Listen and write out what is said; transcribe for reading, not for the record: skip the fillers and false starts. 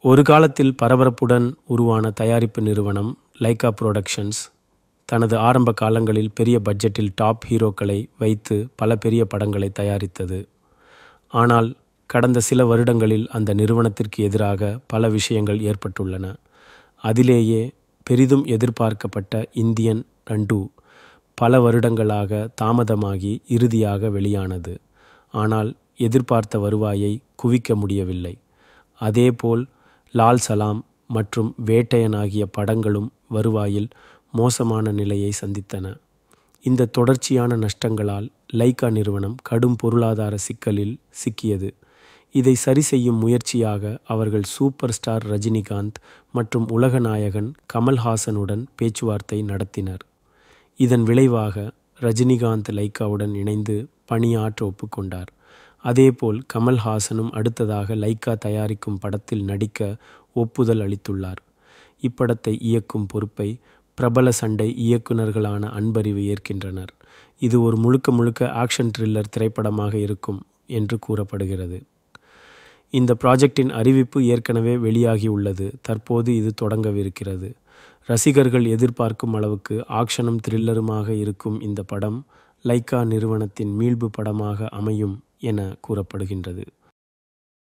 ஒரு காலத்தில் பரபரப்புடன் உருவான தயாரிப்பு நிறுவனம் லைகா புரொடக்ஷன்ஸ் தனது ஆரம்ப காலங்களில் பெரிய பட்ஜெட்டில் டாப் ஹீரோக்களை வைத்து பல பெரிய படங்களை தயாரித்தது. ஆனால் கடந்த சில வருடங்களில் அந்த நிறுவனத்திற்கு எதிராக பல விஷயங்கள் ஏற்பட்டுள்ளன. அதிலேயே பெரிதும் எதிர்பார்க்கப்பட்ட இந்தியன் 2 பல வருடங்களாக தாமதமாகி இறுதியாக வெளியானது. ஆனால் எதிர்பார்த்த வருவாயை குவிக்க முடியவில்லை. அதேபோல் லால் சலாம் மற்றும் வேட்டையன் ஆகிய படங்களும் வருவாயில் மோசமான நிலையை சந்தித்தன. இந்த தொடர்ச்சியான நஷ்டங்களால் லைகா நிறுவனம் கடும் பொருளாதார சிக்கலில் சிக்கியது. இதை சரி செய்யும் முயற்சியாக அவர்கள் சூப்பர் ஸ்டார் ரஜினிகாந்த் மற்றும் உலக நாயகன் கமல்ஹாசனுடன் பேச்சுவார்த்தை நடத்தினர். இதன் விளைவாக ரஜினிகாந்த் லைகாவுடன் இணைந்து பணியாற்ற ஒப்புக்கொண்டார். அதேபோல் கமல்ஹாசனும் அடுத்ததாக லைகா தயாரிக்கும் படத்தில் நடிக்க ஒப்புதல் அளித்துள்ளார். இப்படத்தை இயக்கும் பொறுப்பை பிரபல சண்டை இயக்குநர்களான அன்பறிவு ஏற்கின்றனர். இது ஒரு முழுக்க முழுக்க ஆக்ஷன் த்ரில்லர் திரைப்படமாக இருக்கும் என்று கூறப்படுகிறது. இந்த ப்ராஜெக்டின் அறிவிப்பு ஏற்கனவே வெளியாகியுள்ளது. தற்போது இது தொடங்கவிருக்கிறது. ரசிகர்கள் எதிர்பார்க்கும் அளவுக்கு ஆக்ஷனும் த்ரில்லருமாக இருக்கும் இந்த படம் லைகா நிறுவனத்தின் மீள்பு படமாக அமையும் என கூறப்படுகின்றது.